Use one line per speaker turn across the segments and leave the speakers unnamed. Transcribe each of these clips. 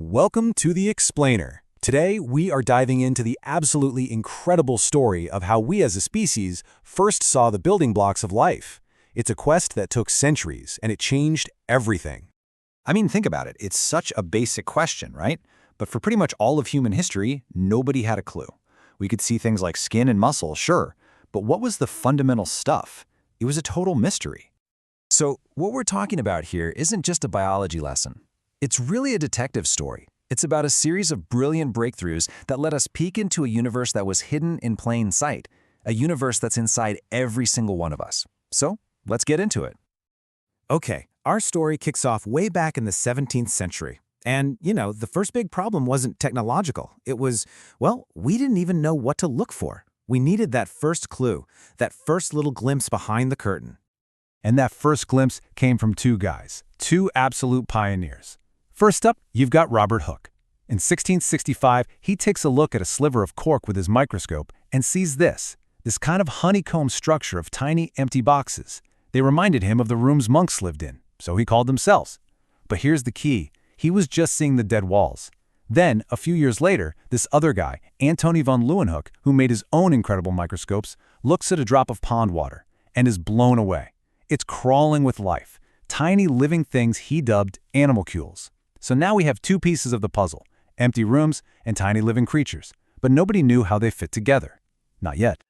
Welcome to The Explainer. Today, we are diving into the absolutely incredible story of how we as a species first saw the building blocks of life. It's a quest that took centuries, and it changed everything.
I mean, think about it. It's such a basic question, right? But for pretty much all of human history, nobody had a clue. We could see things like skin and muscle, sure, but what was the fundamental stuff? It was a total mystery.
So what we're talking about here isn't just a biology lesson. It's really a detective story. It's about a series of brilliant breakthroughs that let us peek into a universe that was hidden in plain sight, a universe that's inside every single one of us. So let's get into it.
Okay, our story kicks off way back in the 17th century. And, the first big problem wasn't technological. It was, we didn't even know what to look for. We needed that first clue, that first little glimpse behind the curtain.
And that first glimpse came from two guys, two absolute pioneers. First up, you've got Robert Hooke. In 1665, he takes a look at a sliver of cork with his microscope and sees this kind of honeycomb structure of tiny, empty boxes. They reminded him of the rooms monks lived in, so he called them cells. But here's the key. He was just seeing the dead walls. Then, a few years later, this other guy, Antonie van Leeuwenhoek, who made his own incredible microscopes, looks at a drop of pond water and is blown away. It's crawling with life, tiny living things he dubbed animalcules. So now we have two pieces of the puzzle, empty rooms and tiny living creatures, but nobody knew how they fit together. Not yet.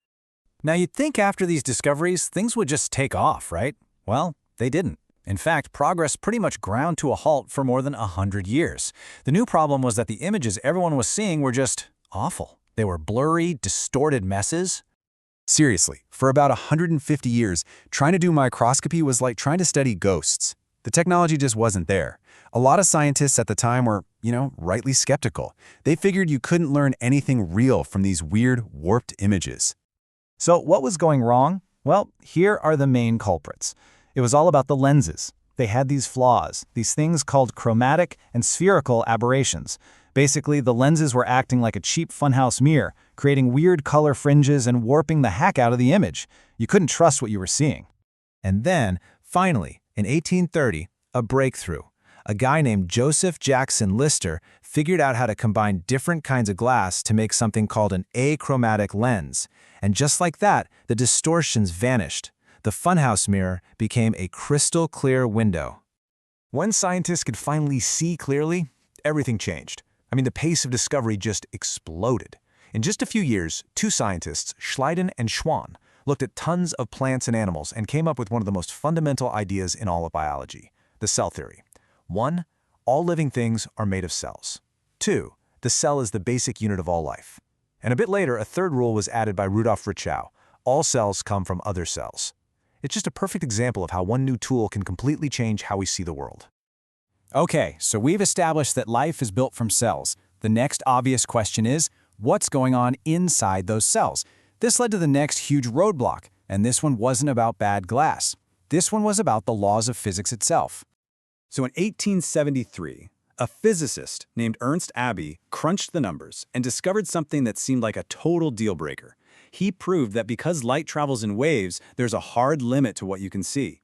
Now you'd think after these discoveries, things would just take off, right? Well, they didn't. In fact, progress pretty much ground to a halt for more than 100 years. The new problem was that the images everyone was seeing were just awful. They were blurry, distorted messes.
Seriously, for about 150 years, trying to do microscopy was like trying to study ghosts. The technology just wasn't there. A lot of scientists at the time were, rightly skeptical. They figured you couldn't learn anything real from these weird, warped images.
So what was going wrong? Well, here are the main culprits. It was all about the lenses. They had these flaws, these things called chromatic and spherical aberrations. Basically, the lenses were acting like a cheap funhouse mirror, creating weird color fringes and warping the heck out of the image. You couldn't trust what you were seeing.
And then, finally, in 1830, a breakthrough. A guy named Joseph Jackson Lister figured out how to combine different kinds of glass to make something called an achromatic lens. And just like that, the distortions vanished. The funhouse mirror became a crystal clear window.
When scientists could finally see clearly, everything changed. The pace of discovery just exploded. In just a few years, two scientists, Schleiden and Schwann, looked at tons of plants and animals and came up with one of the most fundamental ideas in all of biology, the cell theory. 1. All living things are made of cells. 2. The cell is the basic unit of all life. And a bit later, a third rule was added by Rudolf Virchow. All cells come from other cells. It's just a perfect example of how one new tool can completely change how we see the world.
Okay, so we've established that life is built from cells. The next obvious question is, what's going on inside those cells? This led to the next huge roadblock, and this one wasn't about bad glass. This one was about the laws of physics itself.
So in 1873, a physicist named Ernst Abbe crunched the numbers and discovered something that seemed like a total deal breaker. He proved that because light travels in waves, there's a hard limit to what you can see.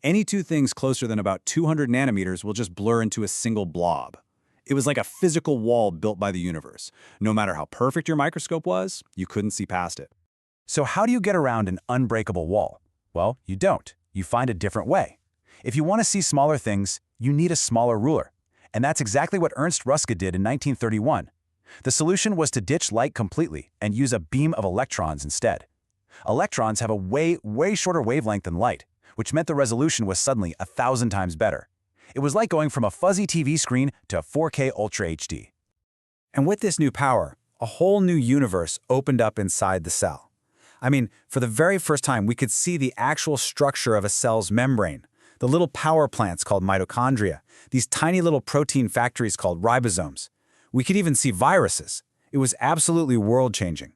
Any two things closer than about 200 nanometers will just blur into a single blob. It was like a physical wall built by the universe. No matter how perfect your microscope was, you couldn't see past it.
So how do you get around an unbreakable wall? Well, you don't. You find a different way. If you want to see smaller things, you need a smaller ruler. And that's exactly what Ernst Ruska did in 1931. The solution was to ditch light completely and use a beam of electrons instead. Electrons have a way shorter wavelength than light, which meant the resolution was suddenly 1,000 times better. It was like going from a fuzzy TV screen to 4K Ultra HD.
And with this new power, a whole new universe opened up inside the cell. For the very first time, we could see the actual structure of a cell's membrane, the little power plants called mitochondria, these tiny little protein factories called ribosomes. We could even see viruses. It was absolutely world-changing.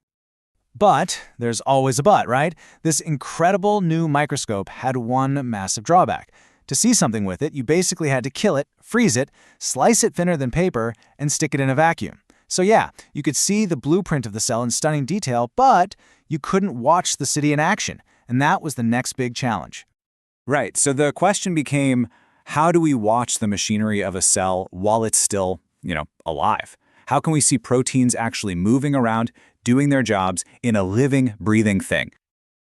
But there's always a but, right? This incredible new microscope had one massive drawback. To see something with it, you basically had to kill it, freeze it, slice it thinner than paper, and stick it in a vacuum. So yeah, you could see the blueprint of the cell in stunning detail, but you couldn't watch the city in action, and that was the next big challenge.
Right, so the question became, how do we watch the machinery of a cell while it's still
alive? How can we see proteins actually moving around, doing their jobs in a living, breathing thing?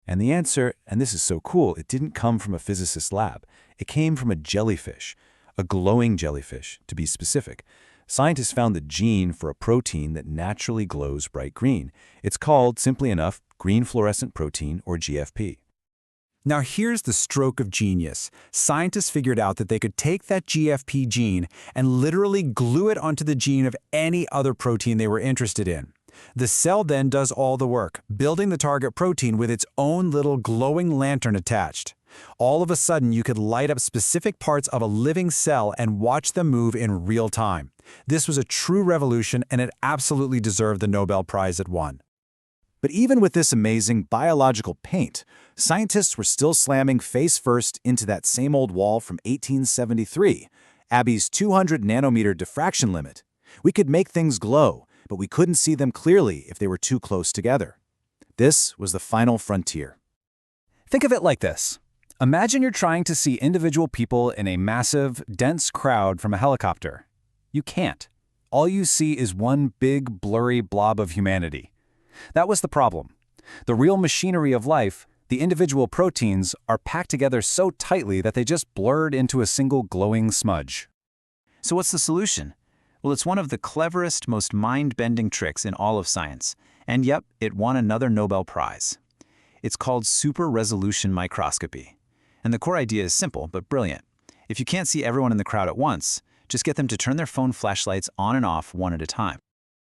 And the answer, and this is so cool, it didn't come from a physicist's lab. It came from a jellyfish, a glowing jellyfish, to be specific. Scientists found the gene for a protein that naturally glows bright green. It's called, simply enough, green fluorescent protein, or GFP.
Now here's the stroke of genius. Scientists figured out that they could take that GFP gene and literally glue it onto the gene of any other protein they were interested in. The cell then does all the work, building the target protein with its own little glowing lantern attached. All of a sudden, you could light up specific parts of a living cell and watch them move in real time. This was a true revolution, and it absolutely deserved the Nobel Prize it won.
But even with this amazing biological paint, scientists were still slamming face first into that same old wall from 1873, Abbe's 200 nanometer diffraction limit. We could make things glow, but we couldn't see them clearly if they were too close together. This was the final frontier.
Think of it like this. Imagine you're trying to see individual people in a massive, dense crowd from a helicopter. You can't. All you see is one big, blurry blob of humanity. That was the problem. The real machinery of life, the individual proteins, are packed together so tightly that they just blurred into a single glowing smudge.
So what's the solution? Well, it's one of the cleverest, most mind-bending tricks in all of science. And yep, it won another Nobel Prize. It's called super-resolution microscopy. And the core idea is simple but brilliant. If you can't see everyone in the crowd at once, just get them to turn their phone flashlights on and off one at a time.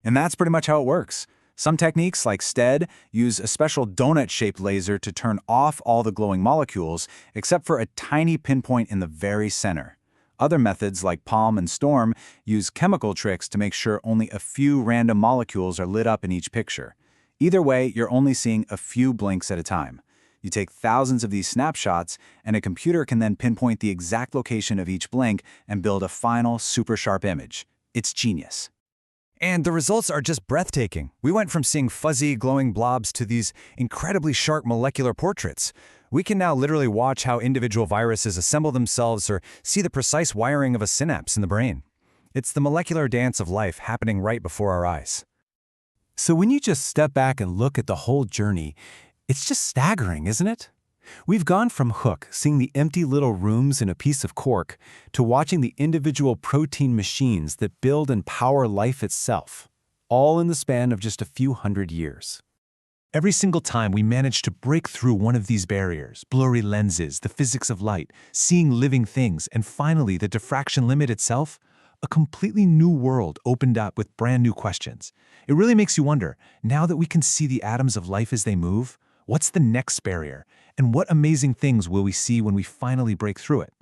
And that's pretty much how it works. Some techniques, like STED, use a special donut-shaped laser to turn off all the glowing molecules, except for a tiny pinpoint in the very center. Other methods, like Palm and Storm, use chemical tricks to make sure only a few random molecules are lit up in each picture. Either way, you're only seeing a few blinks at a time. You take thousands of these snapshots, and a computer can then pinpoint the exact location of each blink and build a final, super-sharp image. It's genius.
And the results are just breathtaking. We went from seeing fuzzy, glowing blobs to these incredibly sharp molecular portraits. We can now literally watch how individual viruses assemble themselves or see the precise wiring of a synapse in the brain. It's the molecular dance of life happening right before our eyes.
So when you just step back and look at the whole journey, it's just staggering, isn't it? We've gone from Hooke, seeing the empty little rooms in a piece of cork, to watching the individual protein machines that build and power life itself, all in the span of just a few hundred years. Every single time we manage to break through one of these barriers, blurry lenses, the physics of light, seeing living things, and finally the diffraction limit itself, a completely new world opened up with brand new questions. It really makes you wonder, now that we can see the atoms of life as they move, what's the next barrier? And what amazing things will we see when we finally break through it?